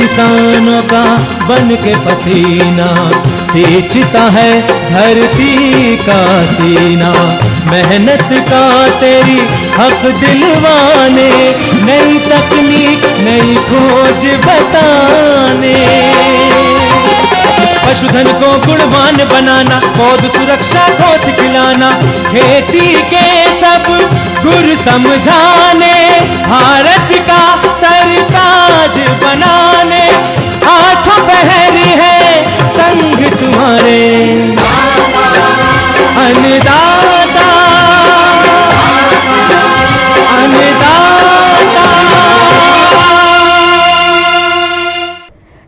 किसानों का बन के पसीना सींचता है धरती का सीना। मेहनत का तेरी हक दिलवाने, नई तकनीक नई खोज बताने। पशुधन को गुणवान बनाना, पौध सुरक्षा को सिखलाना, खेती के सब गुर समझाने, भारत का सरताज बनाने। आठों पहर है संग तुम्हारे अन्नदाता,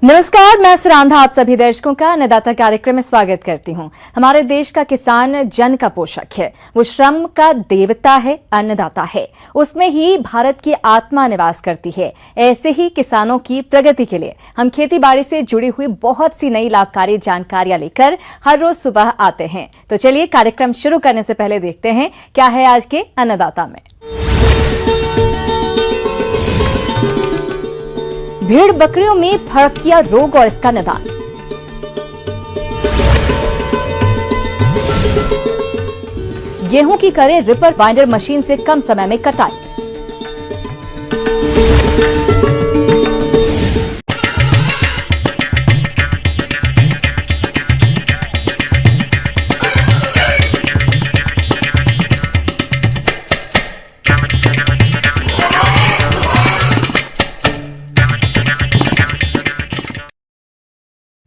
नमस्कार, मैं सुरांधा आप सभी दर्शकों का अन्नदाता कार्यक्रम में स्वागत करती हूं। हमारे देश का किसान जन का पोषक है, वो श्रम का देवता है, अन्नदाता है। उसमें ही भारत की आत्मा निवास करती है। ऐसे ही किसानों की प्रगति के लिए हम खेती बाड़ी से जुड़ी हुई बहुत सी नई लाभकारी जानकारियां लेकर हर रोज सुबह आते हैं। तो चलिए कार्यक्रम शुरू करने से पहले देखते हैं क्या है आज के अन्नदाता में। भेड़ बकरियों में फड़किया रोग और इसका निदान। गेहूं की करे रिपर बाइंडर मशीन से कम समय में कटाई।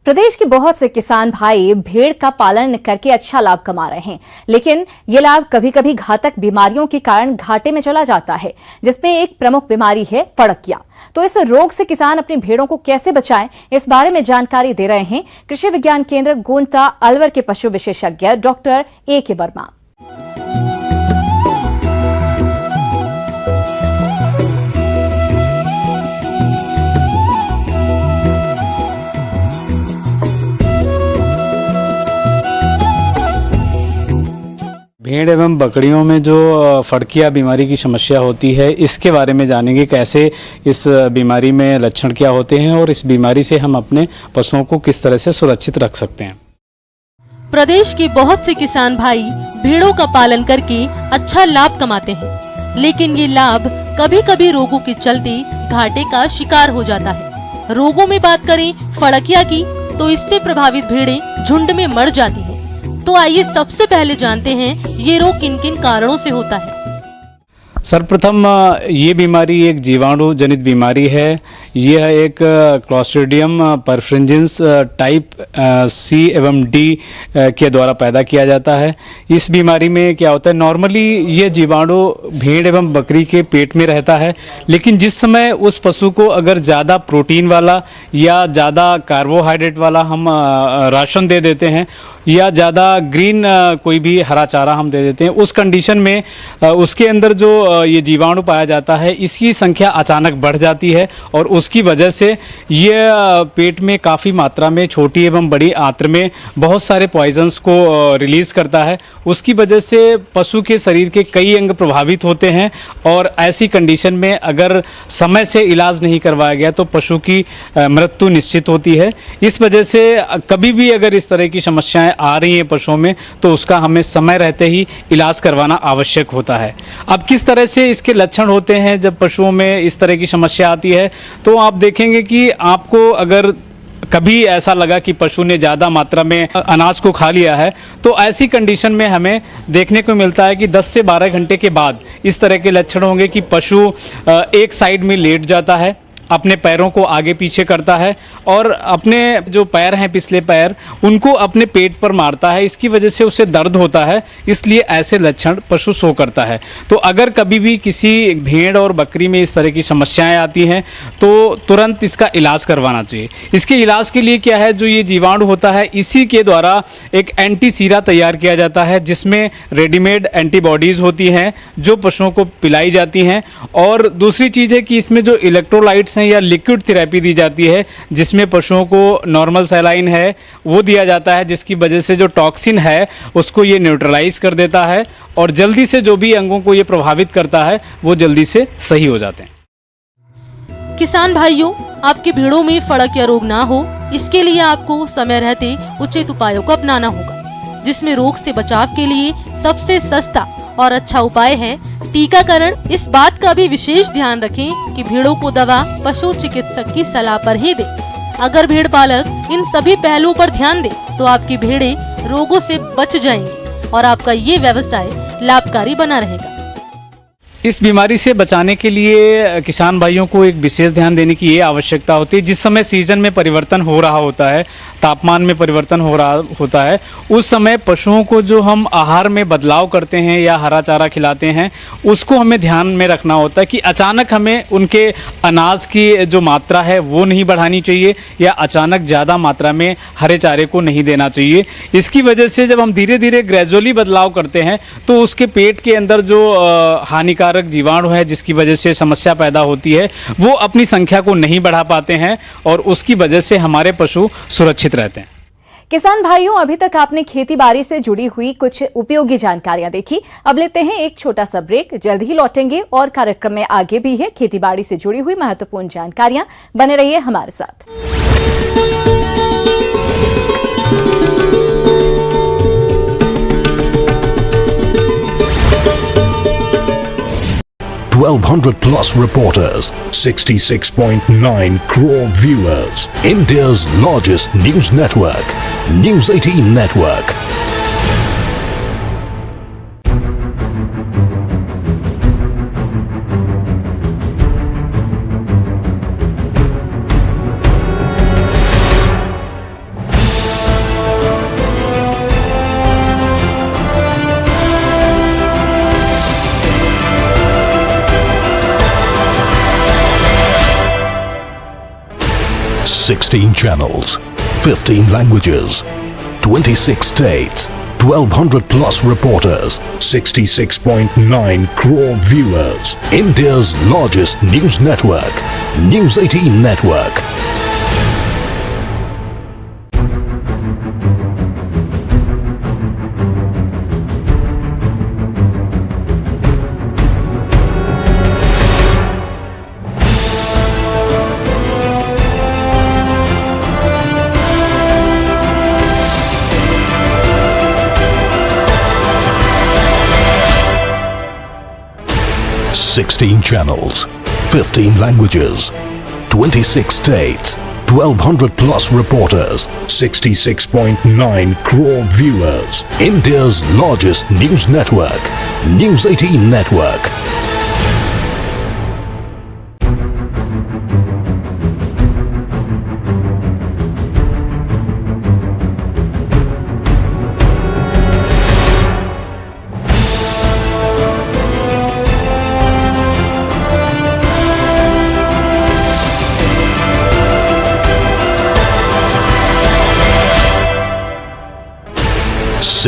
प्रदेश के बहुत से किसान भाई भेड़ का पालन करके अच्छा लाभ कमा रहे हैं, लेकिन ये लाभ कभी कभी घातक बीमारियों के कारण घाटे में चला जाता है, जिसमें एक प्रमुख बीमारी है फड़किया। तो इस रोग से किसान अपनी भेड़ों को कैसे बचाएं, इस बारे में जानकारी दे रहे हैं कृषि विज्ञान केंद्र गोंता अलवर के पशु विशेषज्ञ डॉक्टर A.K. वर्मा। भेड़ एवं बकरियों में जो फड़किया बीमारी की समस्या होती है, इसके बारे में जानेंगे कैसे इस बीमारी में लक्षण क्या होते हैं और इस बीमारी से हम अपने पशुओं को किस तरह से सुरक्षित रख सकते हैं। प्रदेश के बहुत से किसान भाई भेड़ों का पालन करके अच्छा लाभ कमाते हैं, लेकिन ये लाभ कभी कभी रोगों के चलते घाटे का शिकार हो जाता है। रोगों में बात करें फड़किया की, तो इससे प्रभावित भेड़ें झुंड में मर जाती हैं। तो आइए सबसे पहले जानते हैं ये रोग किन किन कारणों से होता है। सर्वप्रथम ये बीमारी एक जीवाणु जनित बीमारी है। यह एक क्लॉस्ट्रिडियम परफ्रिंजिंस टाइप C एवं D के द्वारा पैदा किया जाता है। इस बीमारी में क्या होता है, नॉर्मली ये जीवाणु भेड़ एवं बकरी के पेट में रहता है, लेकिन जिस समय उस पशु को अगर ज़्यादा प्रोटीन वाला या ज़्यादा कार्बोहाइड्रेट वाला हम राशन दे देते हैं या ज़्यादा ग्रीन कोई भी हरा चारा हम दे देते हैं, उस कंडीशन में उसके अंदर जो ये जीवाणु पाया जाता है, इसकी संख्या अचानक बढ़ जाती है और उसकी वजह से ये पेट में काफ़ी मात्रा में छोटी एवं बड़ी आंत्र में बहुत सारे पॉइजन्स को रिलीज़ करता है। उसकी वजह से पशु के शरीर के कई अंग प्रभावित होते हैं और ऐसी कंडीशन में अगर समय से इलाज नहीं करवाया गया तो पशु की मृत्यु निश्चित होती है। इस वजह से कभी भी अगर इस तरह की समस्याएं आ रही हैं पशुओं में, तो उसका हमें समय रहते ही इलाज करवाना आवश्यक होता है। अब किस तरह से इसके लक्षण होते हैं जब पशुओं में इस तरह की समस्या आती है, तो आप देखेंगे कि आपको अगर कभी ऐसा लगा कि पशु ने ज़्यादा मात्रा में अनाज को खा लिया है, तो ऐसी कंडीशन में हमें देखने को मिलता है कि 10 से 12 घंटे के बाद इस तरह के लक्षण होंगे कि पशु एक साइड में लेट जाता है, अपने पैरों को आगे पीछे करता है और अपने जो पैर हैं पिछले पैर उनको अपने पेट पर मारता है। इसकी वजह से उसे दर्द होता है, इसलिए ऐसे लक्षण पशु शो करता है। तो अगर कभी भी किसी भेड़ और बकरी में इस तरह की समस्याएं आती हैं तो तुरंत इसका इलाज करवाना चाहिए। इसके इलाज के लिए क्या है, जो ये जीवाणु होता है इसी के द्वारा एक एंटी सीरा तैयार किया जाता है, जिसमें रेडीमेड एंटीबॉडीज़ होती हैं जो पशुओं को पिलाई जाती हैं। और दूसरी चीज़ है कि इसमें जो इलेक्ट्रोलाइट्स या लिक्विड थेरेपी दी जाती है, जिसमें पशुओं को नॉर्मल सैलाइन है वो दिया जाता है, जिसकी वजह से जो टॉक्सिन है उसको ये न्यूट्रलाइज कर देता है और जल्दी से जो भी अंगों को ये प्रभावित करता है वो जल्दी से सही हो जाते हैं। किसान भाइयों, आपकी भेड़ों में फड़क या रोग ना हो, इसके लिए आपको समय रहते उचित उपायों को अपनाना होगा, जिसमें रोग से बचाव के लिए सबसे सस्ता और अच्छा उपाय है टीकाकरण। इस बात का भी विशेष ध्यान रखें कि भेड़ों को दवा पशु चिकित्सक की सलाह पर ही दें। अगर भेड़ पालक इन सभी पहलुओं पर ध्यान दे तो आपकी भेड़ें रोगों से बच जाएंगी और आपका ये व्यवसाय लाभकारी बना रहेगा। इस बीमारी से बचाने के लिए किसान भाइयों को एक विशेष ध्यान देने की ये आवश्यकता होती है। जिस समय सीजन में परिवर्तन हो रहा होता है, तापमान में परिवर्तन हो रहा होता है, उस समय पशुओं को जो हम आहार में बदलाव करते हैं या हरा चारा खिलाते हैं, उसको हमें ध्यान में रखना होता है कि अचानक हमें उनके अनाज की जो मात्रा है वो नहीं बढ़ानी चाहिए या अचानक ज़्यादा मात्रा में हरे चारे को नहीं देना चाहिए। इसकी वजह से जब हम धीरे धीरे ग्रेजुअली बदलाव करते हैं तो उसके पेट के अंदर जो हानिकारक जीवाणु है, जिसकी वजह से समस्या पैदा होती है, वो अपनी संख्या को नहीं बढ़ा पाते हैं और उसकी वजह से हमारे पशु सुरक्षित रहते हैं। किसान भाइयों, अभी तक आपने खेती बाड़ी से जुड़ी हुई कुछ उपयोगी जानकारियां देखी। अब लेते हैं एक छोटा सा ब्रेक, जल्द ही लौटेंगे और कार्यक्रम में आगे भी है खेती बाड़ी से जुड़ी हुई महत्वपूर्ण जानकारियां। बने रहिए हमारे साथ। 1,200 plus reporters, 66.9 crore viewers, India's largest news network, News 18 Network. Sixteen channels, 15 languages, 26 states, 1,200 plus reporters, 66.9 crore viewers, India's largest news network, News 18 Network. Sixteen channels, 15 languages, 26 states, 1,200 plus reporters, 66.9 crore viewers, India's largest news network, News 18 Network.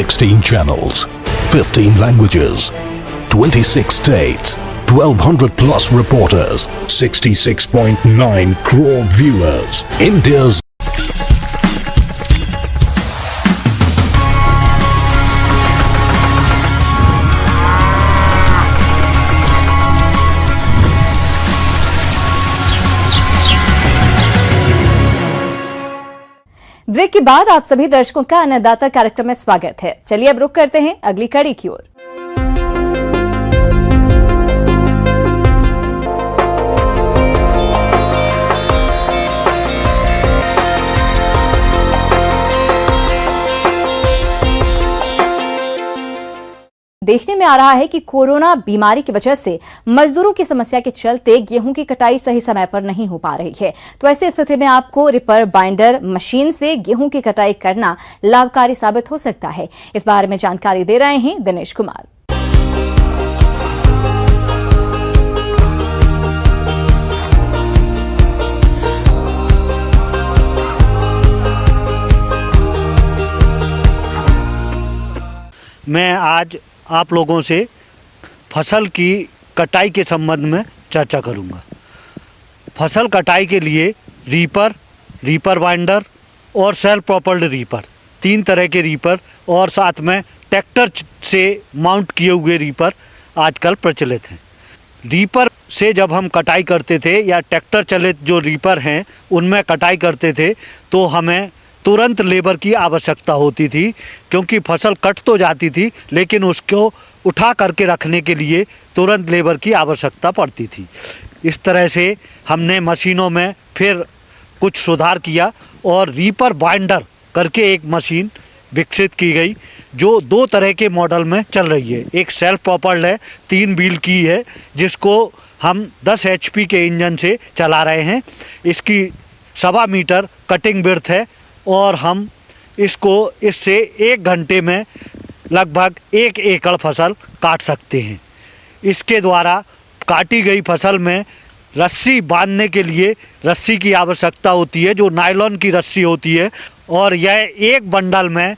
Sixteen channels, 15 languages, 26 states, 1,200 plus reporters, 66.9 crore viewers, India's break के बाद आप सभी दर्शकों का अन्नदाता कार्यक्रम में स्वागत है। चलिए अब रुक करते हैं अगली कड़ी की ओर। देखने में आ रहा है कि कोरोना बीमारी की वजह से मजदूरों की समस्या के चलते गेहूं की कटाई सही समय पर नहीं हो पा रही है। तो ऐसी स्थिति में आपको रिपर बाइंडर मशीन से गेहूं की कटाई करना लाभकारी साबित हो सकता है। इस बारे में जानकारी दे रहे हैं दिनेश कुमार। मैं आज आप लोगों से फसल की कटाई के संबंध में चर्चा करूंगा। फसल कटाई के लिए रीपर बाइंडर और सेल्फ प्रोपल्ड रीपर, 3 तरह के रीपर और साथ में ट्रैक्टर से माउंट किए हुए रीपर आजकल प्रचलित हैं। रीपर से जब हम कटाई करते थे या ट्रैक्टर चलित जो रीपर हैं उनमें कटाई करते थे तो हमें तुरंत लेबर की आवश्यकता होती थी, क्योंकि फसल कट तो जाती थी लेकिन उसको उठा करके रखने के लिए तुरंत लेबर की आवश्यकता पड़ती थी। इस तरह से हमने मशीनों में फिर कुछ सुधार किया और रीपर बाइंडर करके एक मशीन विकसित की गई जो 2 तरह के मॉडल में चल रही है। एक सेल्फ प्रोपल्ड है, 3 व्हील की है, जिसको हम 10 HP के इंजन से चला रहे हैं। इसकी 1.25 मीटर कटिंग विड्थ है और हम इससे 1 घंटे में लगभग 1 एकड़ फसल काट सकते हैं। इसके द्वारा काटी गई फसल में रस्सी बांधने के लिए रस्सी की आवश्यकता होती है, जो नायलॉन की रस्सी होती है, और यह एक बंडल में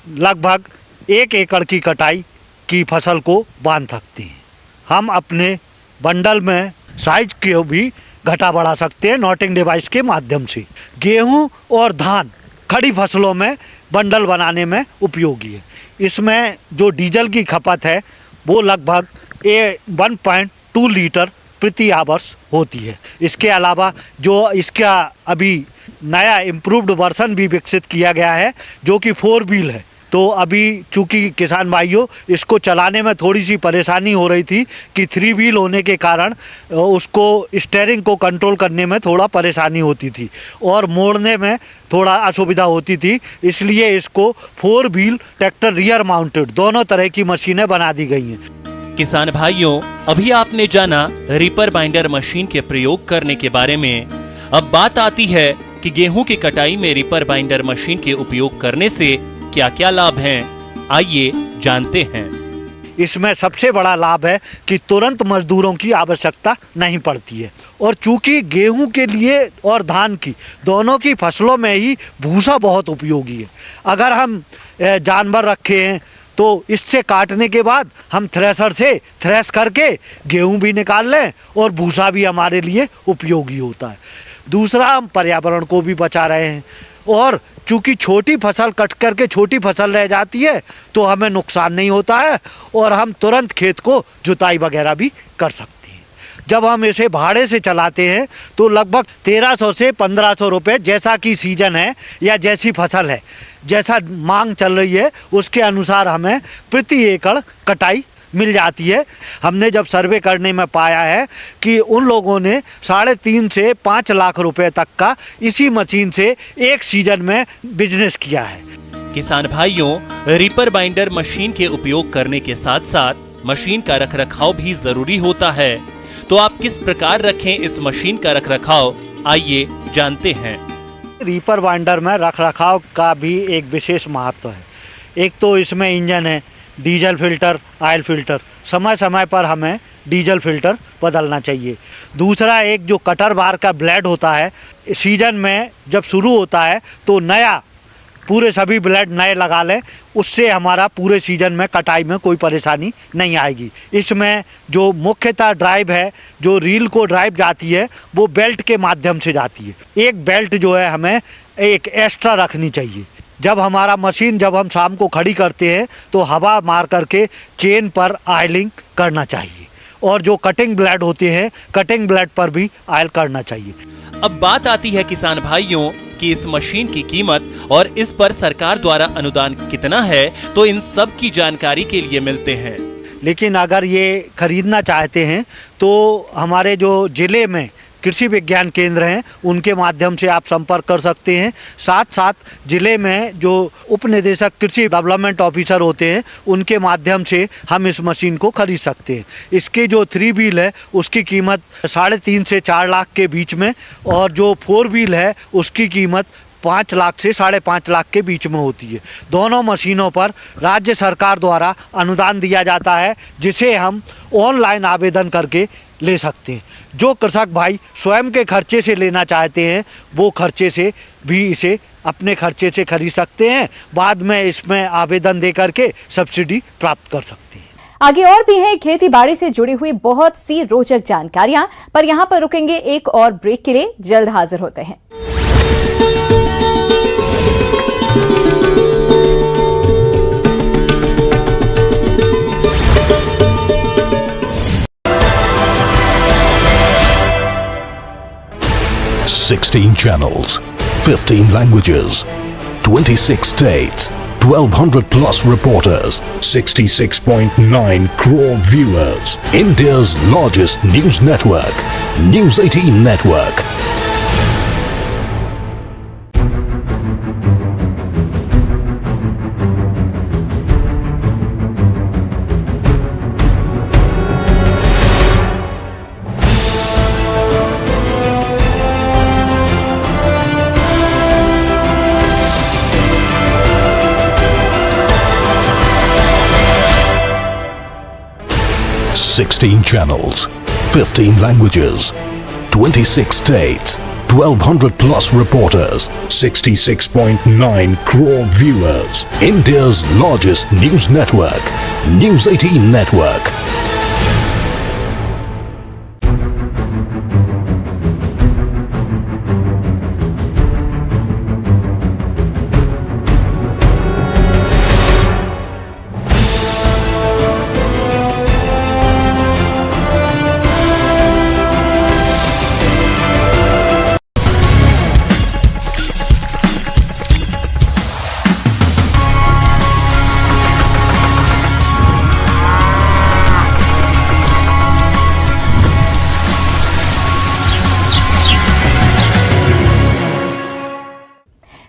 लगभग 1 एकड़ की कटाई की फसल को बांध सकती हैं। हम अपने बंडल में साइज को भी घटा बढ़ा सकते हैं नॉटिंग डिवाइस के माध्यम से। गेहूं और धान खड़ी फसलों में बंडल बनाने में उपयोगी है। इसमें जो डीजल की खपत है वो लगभग 1.2 लीटर प्रति आवर्स होती है। इसके अलावा जो इसका अभी नया इम्प्रूव्ड वर्जन भी विकसित किया गया है जो कि 4 व्हील है, तो अभी चूँकि किसान भाइयों इसको चलाने में थोड़ी सी परेशानी हो रही थी कि 3 व्हील होने के कारण उसको स्टीयरिंग को कंट्रोल करने में थोड़ा परेशानी होती थी और मोड़ने में थोड़ा असुविधा होती थी, इसलिए इसको 4 व्हील ट्रैक्टर रियर माउंटेड दोनों तरह की मशीनें बना दी गई हैं। किसान भाइयों, अभी आपने जाना रीपर बाइंडर मशीन के प्रयोग करने के बारे में। अब बात आती है कि गेहूं की कटाई में रीपर बाइंडर मशीन के उपयोग करने से क्या क्या लाभ हैं, आइए जानते हैं। इसमें सबसे बड़ा लाभ है कि तुरंत मजदूरों की आवश्यकता नहीं पड़ती है, और चूंकि गेहूं के लिए और धान की दोनों की फसलों में ही भूसा बहुत उपयोगी है। अगर हम जानवर रखे हैं तो इससे काटने के बाद हम थ्रेशर से थ्रेश करके गेहूं भी निकाल लें और भूसा भी हमारे लिए उपयोगी होता है। दूसरा, हम पर्यावरण को भी बचा रहे हैं, और चूंकि छोटी फसल कट करके छोटी फसल रह जाती है तो हमें नुकसान नहीं होता है और हम तुरंत खेत को जुताई वगैरह भी कर सकते हैं। जब हम इसे भाड़े से चलाते हैं तो लगभग 1300 से 1500 रुपये, जैसा कि सीजन है या जैसी फसल है, जैसा मांग चल रही है उसके अनुसार हमें प्रति एकड़ कटाई मिल जाती है। हमने जब सर्वे करने में पाया है कि उन लोगों ने 3.5 से 5 लाख रुपए तक का इसी मशीन से एक सीजन में बिजनेस किया है। किसान भाइयों, रीपर बाइंडर मशीन के उपयोग करने के साथ साथ मशीन का रखरखाव भी जरूरी होता है, तो आप किस प्रकार रखें इस मशीन का रखरखाव, आइए जानते हैं। रीपर बाइंडर में रखरखाव का भी एक विशेष महत्व है। एक तो इसमें इंजन है, डीजल फिल्टर, ऑयल फिल्टर, समय समय पर हमें डीजल फिल्टर बदलना चाहिए। दूसरा, एक जो कटर बार का ब्लेड होता है, सीजन में जब शुरू होता है तो नया पूरे सभी ब्लेड नए लगा लें, उससे हमारा पूरे सीजन में कटाई में कोई परेशानी नहीं आएगी। इसमें जो मुख्यतः ड्राइव है, जो रील को ड्राइव जाती है वो बेल्ट के माध्यम से जाती है। एक बेल्ट जो है हमें एक एक्स्ट्रा रखनी चाहिए। जब हमारा मशीन जब हम शाम को खड़ी करते हैं तो हवा मार करके चेन पर ऑयलिंग करना चाहिए, और जो कटिंग ब्लेड होते हैं कटिंग ब्लेड पर भी ऑयल करना चाहिए। अब बात आती है किसान भाइयों कि इस मशीन की कीमत और इस पर सरकार द्वारा अनुदान कितना है, तो इन सब की जानकारी के लिए मिलते हैं। लेकिन अगर ये खरीदना चाहते हैं तो हमारे जो जिले में कृषि विज्ञान केंद्र हैं उनके माध्यम से आप संपर्क कर सकते हैं। साथ साथ जिले में जो उप निदेशक कृषि डेवलपमेंट ऑफिसर होते हैं उनके माध्यम से हम इस मशीन को खरीद सकते हैं। इसकी जो 3 व्हील है उसकी कीमत 3.5 से 4 लाख के बीच में, और जो 4 व्हील है उसकी कीमत 5 लाख से 5.5 लाख के बीच में होती है। दोनों मशीनों पर राज्य सरकार द्वारा अनुदान दिया जाता है, जिसे हम ऑनलाइन आवेदन करके ले सकते हैं। जो कृषक भाई स्वयं के खर्चे से लेना चाहते हैं वो खर्चे से भी इसे अपने खर्चे से खरीद सकते हैं, बाद में इसमें आवेदन दे करके सब्सिडी प्राप्त कर सकते हैं। आगे और भी है खेती बाड़ी से जुड़ी हुई बहुत सी रोचक जानकारियां, पर यहां पर रुकेंगे एक और ब्रेक के लिए। जल्द हाजिर होते हैं। 16 channels, 15 languages, 26 states, 1200 plus reporters, 66.9 crore viewers. India's largest news network, News 18 Network. Sixteen channels, 15 languages, 26 states, 1200 plus reporters, 66.9 crore viewers. India's largest news network, News 18 Network.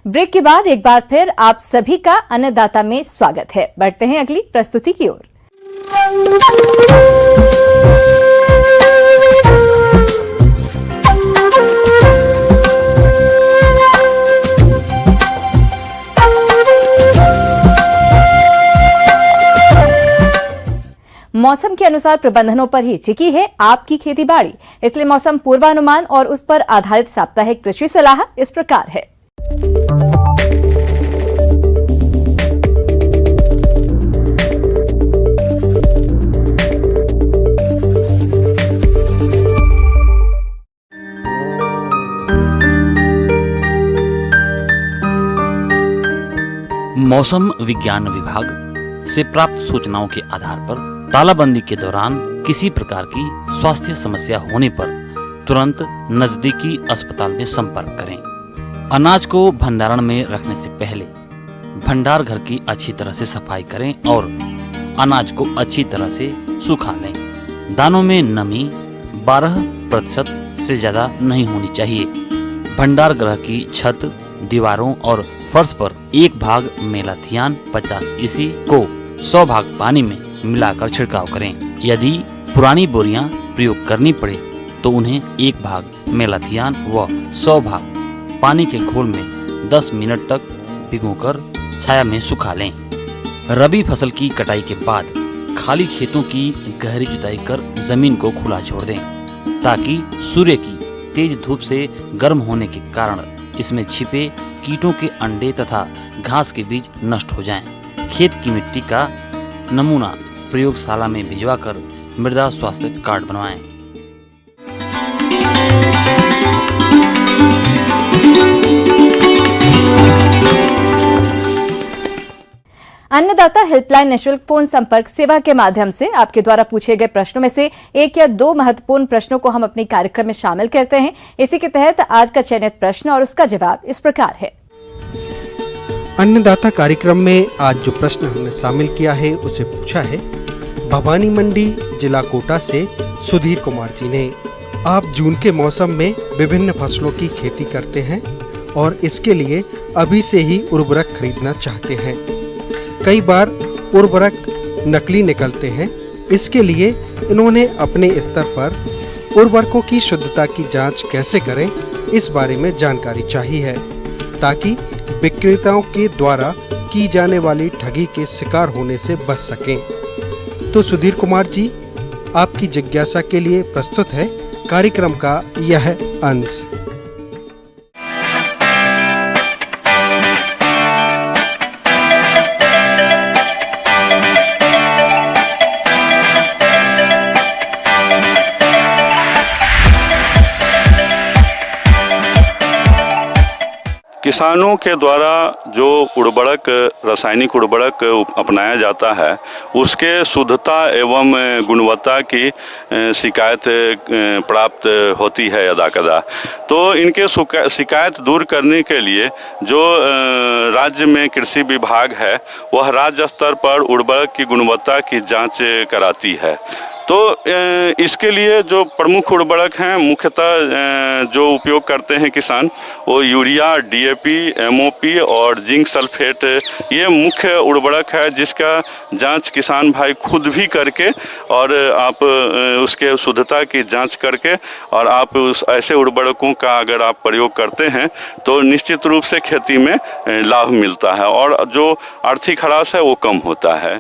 Break के बाद एक बार फिर आप सभी का अन्नदाता में स्वागत है। बढ़ते हैं अगली प्रस्तुति की ओर। मौसम के अनुसार प्रबंधनों पर ही टिकी है आपकी खेती बाड़ी, इसलिए मौसम पूर्वानुमान और उस पर आधारित साप्ताहिक कृषि सलाह इस प्रकार है। मौसम विज्ञान विभाग से प्राप्त सूचनाओं के आधार पर तालाबंदी के दौरान किसी प्रकार की स्वास्थ्य समस्या होने पर तुरंत नजदीकी अस्पताल में संपर्क करें। अनाज को भंडारण में रखने से पहले भंडार घर की अच्छी तरह से सफाई करें और अनाज को अच्छी तरह से सुखा लें। दानों में नमी 12% से ज्यादा नहीं होनी चाहिए। भंडार गृह की छत, दीवारों और फर्श पर 1 भाग मेलाथियान 50 EC को 100 भाग पानी में मिलाकर छिड़काव करें। यदि पुरानी बोरियां प्रयोग करनी पड़े तो उन्हें 1 भाग मेलाथियान व 100 भाग पानी के घोल में 10 मिनट तक भिगोकर छाया में सुखा लें। रबी फसल की कटाई के बाद खाली खेतों की गहरी जुताई कर जमीन को खुला छोड़ दें, ताकि सूर्य की तेज धूप से गर्म होने के कारण इसमें छिपे कीटों के अंडे तथा घास के बीज नष्ट हो जाएं। खेत की मिट्टी का नमूना प्रयोगशाला में भिजवाकर मृदा स्वास्थ्य कार्ड बनवाएं। अन्नदाता हेल्पलाइन निःशुल्क फोन संपर्क सेवा के माध्यम से आपके द्वारा पूछे गए प्रश्नों में से 1 या 2 महत्वपूर्ण प्रश्नों को हम अपने कार्यक्रम में शामिल करते हैं। इसी के तहत आज का चयनित प्रश्न और उसका जवाब इस प्रकार है। अन्नदाता कार्यक्रम में आज जो प्रश्न हमने शामिल किया है उसे पूछा है भवानी मंडी, जिला कोटा से सुधीर कुमार जी ने। आप जून के मौसम में विभिन्न फसलों की खेती करते हैं और इसके लिए अभी से ही उर्वरक खरीदना चाहते हैं। कई बार उर्वरक नकली निकलते हैं, इसके लिए इन्होंने अपने स्तर पर उर्वरकों की शुद्धता की जांच कैसे करें, इस बारे में जानकारी चाहिए है, ताकि विक्रेताओं के द्वारा की जाने वाली ठगी के शिकार होने से बच सकें। तो सुधीर कुमार जी, आपकी जिज्ञासा के लिए प्रस्तुत है कार्यक्रम का यह अंश। किसानों के द्वारा जो उर्वरक, रासायनिक उर्वरक अपनाया जाता है, उसके शुद्धता एवं गुणवत्ता की शिकायत प्राप्त होती है यदाकदा। तो इनके शिकायत दूर करने के लिए जो राज्य में कृषि विभाग है, वह राज्य स्तर पर उर्वरक की गुणवत्ता की जांच कराती है। तो इसके लिए जो प्रमुख उर्वरक हैं, मुख्यतः जो उपयोग करते हैं किसान, वो यूरिया, डीएपी, एमओपी और जिंक सल्फेट, ये मुख्य उर्वरक है जिसका जांच किसान भाई खुद भी करके और आप उसके शुद्धता की जांच करके और आप उस ऐसे उर्वरकों का अगर आप प्रयोग करते हैं तो निश्चित रूप से खेती में लाभ मिलता है और जो आर्थिक ह्रास है वो कम होता है।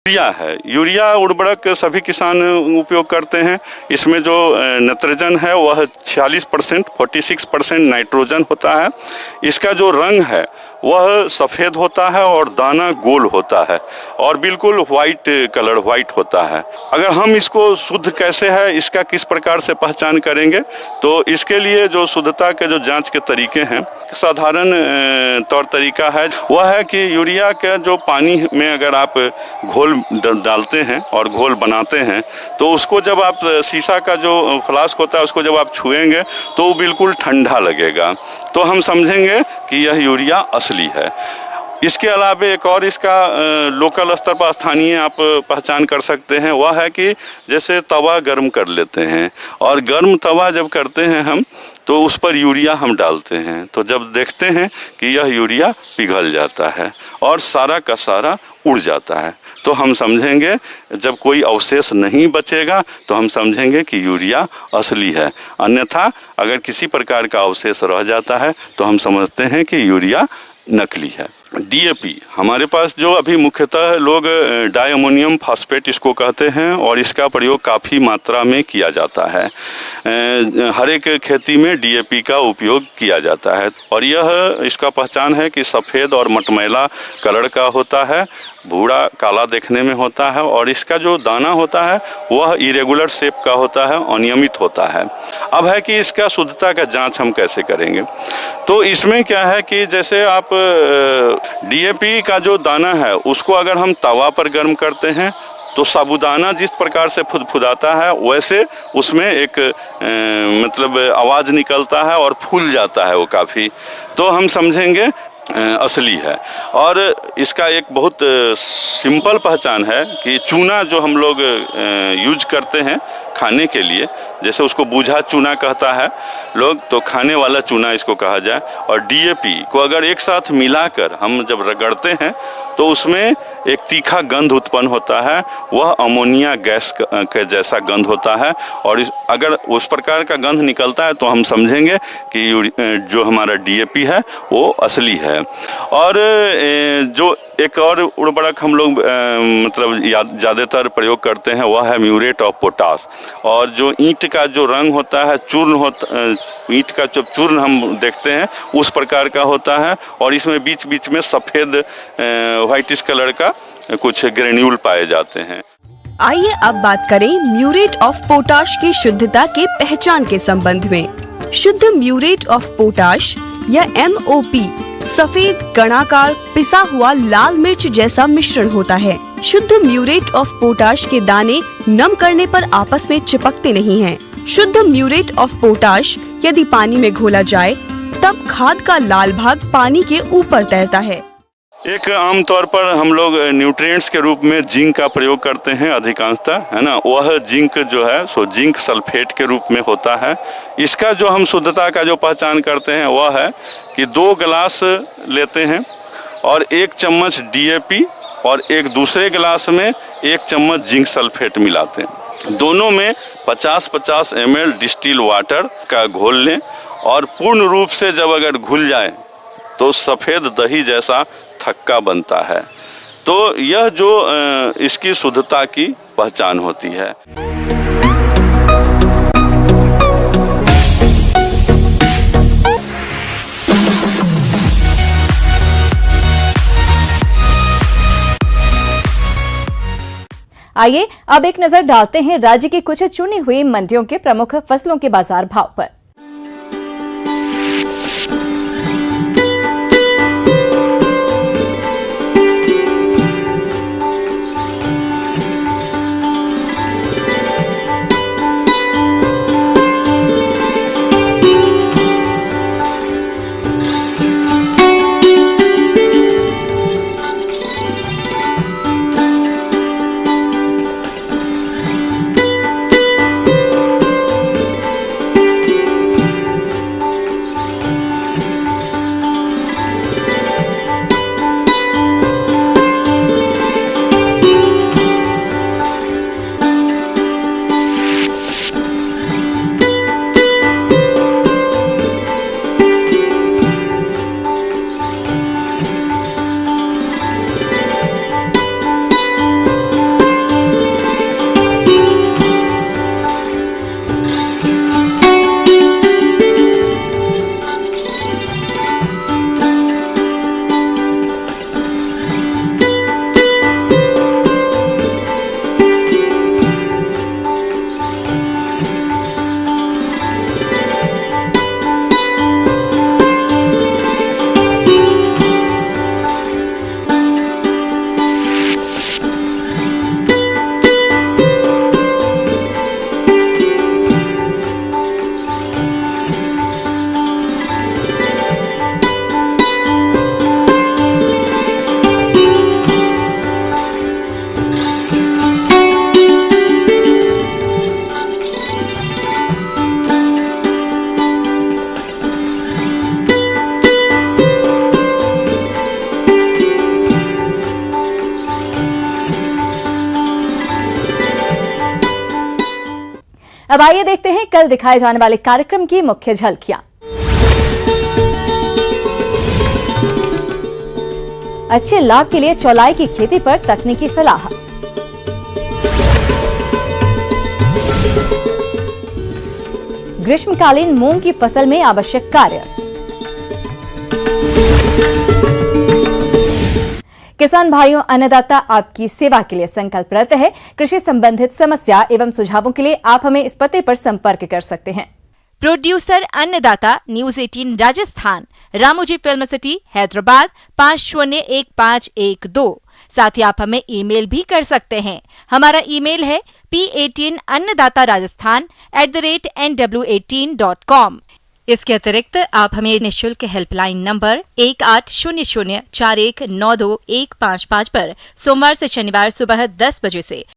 यूरिया है, यूरिया उर्वरक सभी किसान उपयोग करते हैं। इसमें जो नाइट्रोजन है वह 46%, 46% नाइट्रोजन होता है। इसका जो रंग है वह सफ़ेद होता है और दाना गोल होता है और बिल्कुल वाइट कलर, वाइट होता है। अगर हम इसको शुद्ध कैसे है, इसका किस प्रकार से पहचान करेंगे, तो इसके लिए जो शुद्धता के जो जांच के तरीके हैं, साधारण तौर तरीका है वह है कि यूरिया के जो पानी में अगर आप घोल डालते हैं और घोल बनाते हैं तो उसको जब आप शीशा का जो फ्लास्क होता है उसको जब आप छुएंगे तो वो बिल्कुल ठंडा लगेगा, तो हम समझेंगे कि यह यूरिया असली है। इसके अलावा एक और इसका लोकल स्तर पर स्थानीय आप पहचान कर सकते हैं, वह है कि जैसे तवा गर्म कर लेते हैं और गर्म तवा जब करते हैं हम तो उस पर यूरिया हम डालते हैं, तो जब देखते हैं कि यह यूरिया पिघल जाता है और सारा का सारा उड़ जाता है, तो हम समझेंगे, जब कोई अवशेष नहीं बचेगा तो हम समझेंगे कि यूरिया असली है। अन्यथा अगर किसी प्रकार का अवशेष रह जाता है तो हम समझते हैं कि यूरिया नकली है। डीएपी हमारे पास जो अभी मुख्यतः लोग डाई अमोनियम फास्फेट इसको कहते हैं और इसका प्रयोग काफ़ी मात्रा में किया जाता है। हर एक खेती में डीएपी का उपयोग किया जाता है और यह इसका पहचान है कि सफ़ेद और मटमैला कलर का होता है, भूरा काला देखने में होता है और इसका जो दाना होता है वह इरेगुलर शेप का होता है, अनियमित होता है। अब है कि इसका शुद्धता का जांच हम कैसे करेंगे, तो इसमें क्या है कि जैसे आप डीएपी का जो दाना है उसको अगर हम तवा पर गर्म करते हैं तो साबुदाना जिस प्रकार से फुदफुदाता है वैसे उसमें एक मतलब आवाज़ निकलता है और फूल जाता है वो काफ़ी, तो हम समझेंगे असली है। और इसका एक बहुत सिंपल पहचान है कि चूना जो हम लोग यूज करते हैं खाने के लिए, जैसे उसको बूझा चूना कहता है लोग, तो खाने वाला चूना इसको कहा जाए, और डीएपी को अगर एक साथ मिलाकर हम जब रगड़ते हैं तो उसमें एक तीखा गंध उत्पन्न होता है, वह अमोनिया गैस के जैसा गंध होता है और अगर उस प्रकार का गंध निकलता है तो हम समझेंगे कि जो हमारा डीएपी है वो असली है। और जो एक और उर्वरक हम लोग मतलब ज़्यादातर प्रयोग करते हैं वह है म्यूरेट ऑफ पोटाश, और जो ईंट का जो रंग होता है, चूर्ण होता, ईंट का जो चूर्ण हम देखते हैं उस प्रकार का होता है और इसमें बीच बीच में सफ़ेद व्हाइटिश कलर का कुछ ग्रेन्यूल पाए जाते हैं। आइए अब बात करें म्यूरेट ऑफ पोटाश की शुद्धता के पहचान के संबंध में। शुद्ध म्यूरेट ऑफ पोटाश या MOP सफेद कणाकार पिसा हुआ लाल मिर्च जैसा मिश्रण होता है। शुद्ध म्यूरेट ऑफ पोटाश के दाने नम करने पर आपस में चिपकते नहीं हैं। शुद्ध म्यूरेट ऑफ पोटाश यदि पानी में घोला जाए तब खाद का लाल भाग पानी के ऊपर तैरता है। एक आमतौर पर हम लोग न्यूट्रिएंट्स के रूप में जिंक का प्रयोग करते हैं अधिकांशतः, है ना। वह जिंक जो है सो जिंक सल्फेट के रूप में होता है। इसका जो हम शुद्धता का जो पहचान करते हैं वह है कि 2 गिलास लेते हैं और 1 चम्मच DAP और एक दूसरे गिलास में 1 चम्मच जिंक सल्फेट मिलाते हैं। दोनों में 50-50 ml डिस्टिल वाटर का घोल लें और पूर्ण रूप से जब अगर घुल जाए तो सफ़ेद दही जैसा थक्का बनता है। तो यह जो इसकी शुद्धता की पहचान होती है। आइए अब एक नजर डालते हैं राज्य की कुछ चुनी हुई मंडियों के प्रमुख फसलों के बाजार भाव पर। अब आइए देखते हैं कल दिखाए जाने वाले कार्यक्रम की मुख्य झलकियां। अच्छे लाभ के लिए चौलाई की खेती पर तकनीकी सलाह। ग्रीष्मकालीन मूंग की फसल में आवश्यक कार्य। किसान भाइयों, अन्नदाता आपकी सेवा के लिए संकल्परत है। कृषि संबंधित समस्या एवं सुझावों के लिए आप हमें इस पते पर संपर्क कर सकते हैं। प्रोड्यूसर अन्नदाता, news 18 Rajasthan, Ramoji film city, Hyderabad 501512। साथ ही आप हमें ईमेल भी कर सकते हैं। हमारा ईमेल है p18annadatarajasthan@nw18.com। इसके अतिरिक्त आप हमें निःशुल्क हेल्पलाइन नंबर 180041921555 पर सोमवार से शनिवार सुबह 10 बजे से